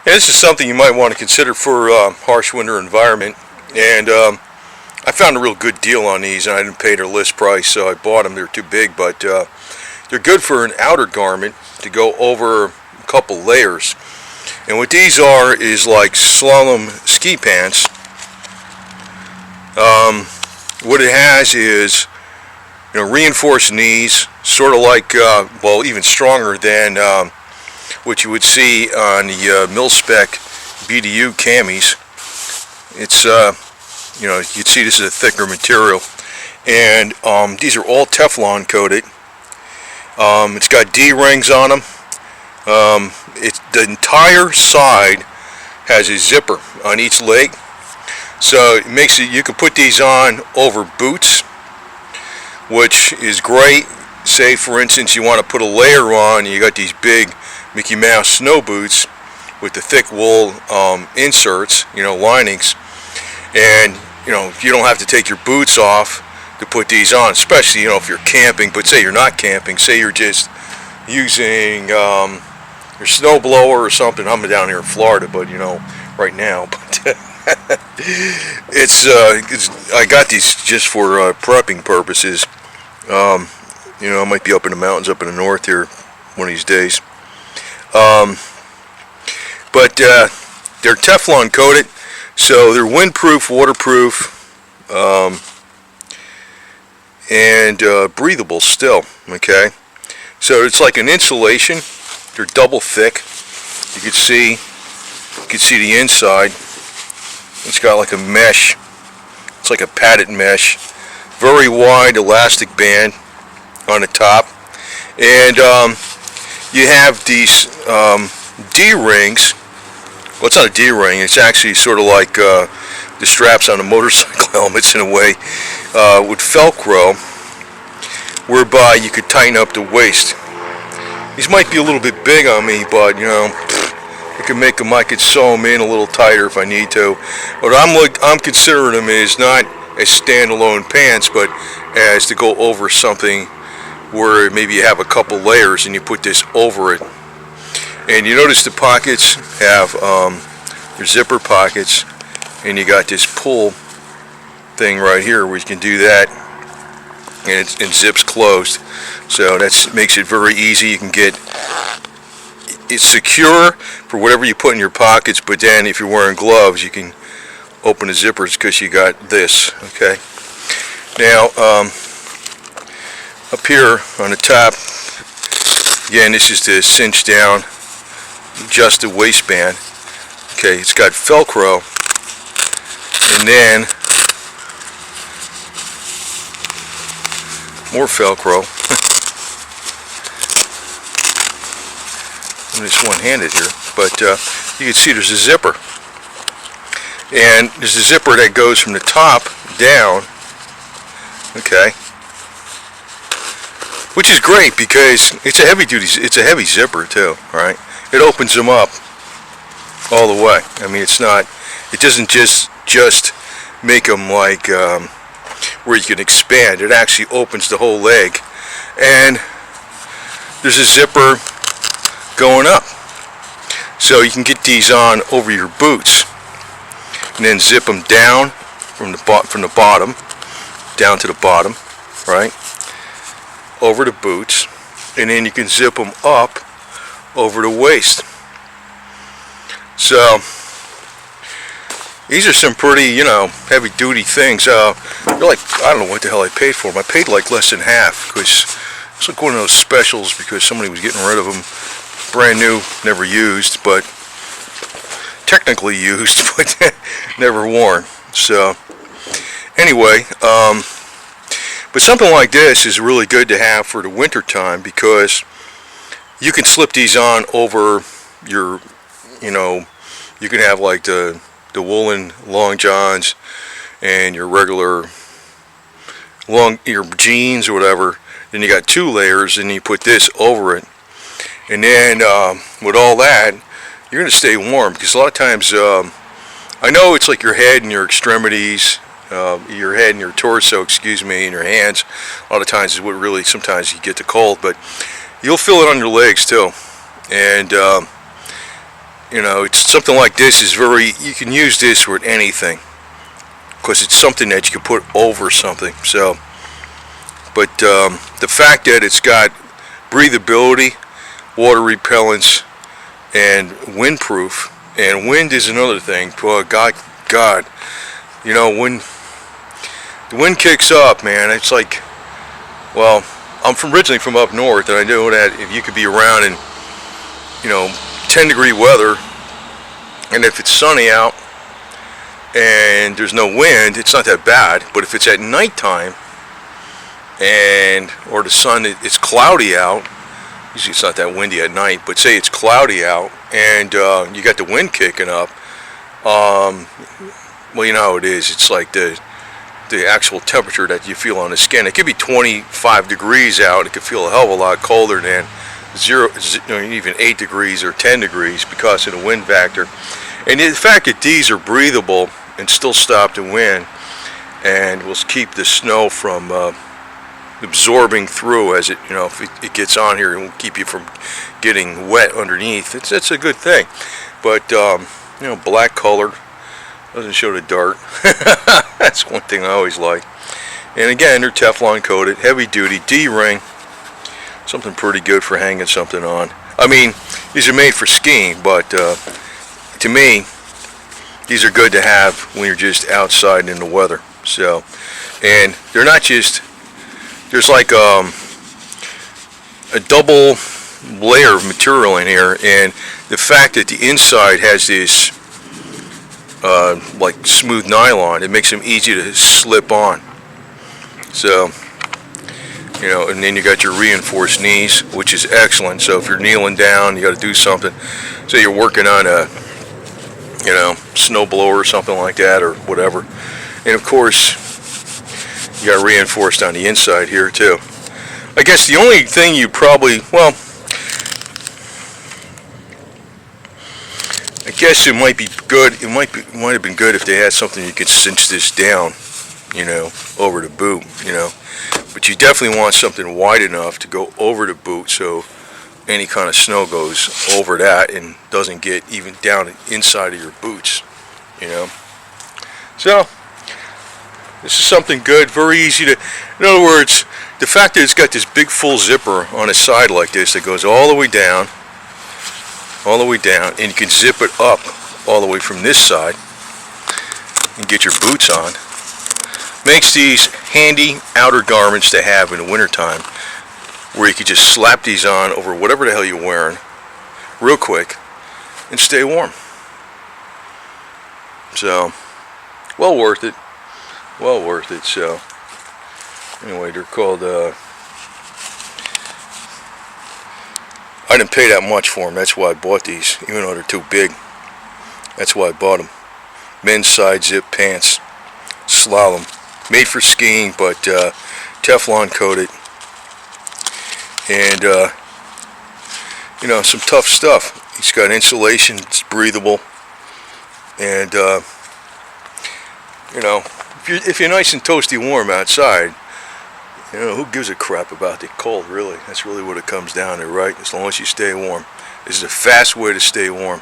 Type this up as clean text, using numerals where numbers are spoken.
Yeah, this is something you might want to consider for harsh winter environment. And I found a real good deal on these, and I didn't pay their list price, so I bought them. They're too big, but they're good for an outer garment to go over a couple layers. And what these are is like slalom ski pants. What it has is, reinforced knees, sort of like, well, even stronger than what you would see on the mil-spec BDU camis. It's, you'd see this is a thicker material. And these are all Teflon coated. It's got D-rings on them. The entire side has a zipper on each leg. So it makes it, you can put these on over boots, which is great. Say, for instance, you want to put a layer on, you got these big Mickey Mouse snow boots with the thick wool inserts, linings, and you don't have to take your boots off to put these on, especially if you're camping. But say you're not camping, say you're just using your snowblower or something. I'm down here in Florida, but right now, but I got these just for prepping purposes. I might be up in the mountains up in the north here one of these days. But they're Teflon coated, so they're windproof, waterproof, and breathable still. Okay, so it's like an insulation. They're double thick. You can see the inside. It's got like a mesh. It's like a padded mesh. Very wide elastic band on the top. And you have these D-rings. Well, it's not a D-ring. It's actually sort of like the straps on the motorcycle helmets in a way, with Velcro, whereby you could tighten up the waist. These might be a little bit big on me, but I could sew them in a little tighter if I need to. But I'm considering them as not as standalone pants, but as to go over something where maybe you have a couple layers and you put this over it. And you notice the pockets have your zipper pockets, and you got this pull thing right here where you can do that, and it zips closed. So that makes it very easy. You can get it's secure for whatever you put in your pockets, but then if you're wearing gloves, you can open the zippers because you got this. Okay. Now up here on the top, again, this is to cinch down just the waistband. Okay, it's got Velcro, and then more Velcro. I'm just one-handed here, but you can see there's a zipper, and there's a zipper that goes from the top down. Okay, which is great because it's a heavy zipper too. Right, it opens them up all the way. I mean, it doesn't just make them like where you can expand. It actually opens the whole leg, and there's a zipper going up, so you can get these on over your boots, and then zip them down from the bottom down to the bottom, right, over the boots, and then you can zip them up over the waist. So these are some pretty, heavy duty things. They're like, I don't know what the hell I paid for them. I paid like less than half because it's like one of those specials because somebody was getting rid of them, brand new, never used, but technically used, but never worn. So anyway, but something like this is really good to have for the winter time because you can slip these on over your, you can have like the woolen long johns and your regular your jeans or whatever. Then you got two layers, and you put this over it, and then with all that, you're going to stay warm because a lot of times, I know it's like your head and your extremities, your head and your torso, and your hands. A lot of times is what really sometimes you get the cold, but you'll feel it on your legs too, and it's something like this is you can use this with anything, because it's something that you can put over something. So, but the fact that it's got breathability, water repellence, and windproof, and wind is another thing. Boy, God, you know, when the wind kicks up, man, it's like, well, I'm originally from up north, and I know that if you could be around in, 10-degree weather, and if it's sunny out and there's no wind, it's not that bad. But if it's at nighttime or the sun, it's cloudy out. Usually it's not that windy at night, but say it's cloudy out and you got the wind kicking up. Well, you know how it is. It's like the actual temperature that you feel on the skin. It could be 25 degrees out. It could feel a hell of a lot colder than even 8 degrees or 10 degrees because of the wind factor. And the fact that these are breathable and still stop the wind and will keep the snow from absorbing through as if it gets on here, and will keep you from getting wet underneath. It's a good thing. But black color doesn't show the dart. That's one thing I always like. And again, they're Teflon coated, heavy duty, D-ring, something pretty good for hanging something on. I mean, these are made for skiing, but to me, these are good to have when you're just outside in the weather. So, and they're not just, there's like a double layer of material in here, and the fact that the inside has this like smooth nylon, it makes them easy to slip on. So, and then you got your reinforced knees, which is excellent. So if you're kneeling down, you got to do something. Say you're working on a, snowblower or something like that, or whatever. And of course, you got reinforced on the inside here too. I guess the only thing you probably, I guess it might be good. It might have been good if they had something you could cinch this down, over the boot, But you definitely want something wide enough to go over the boot so any kind of snow goes over that and doesn't get even down inside of your boots, So this is something good, very easy to. In other words, the fact that it's got this big full zipper on the side like this that goes all the way down, and you can zip it up all the way from this side and get your boots on, makes these handy outer garments to have in the wintertime, where you can just slap these on over whatever the hell you're wearing real quick and stay warm. So, well worth it. So anyway, they're called I didn't pay that much for them. That's why I bought these, even though they're too big. That's why I bought them. Men's side zip pants, slalom, made for skiing, but Teflon coated, and some tough stuff. It's got insulation. It's breathable, and if you're nice and toasty warm outside, who gives a crap about the cold, really? That's really what it comes down to, right? As long as you stay warm. This is a fast way to stay warm.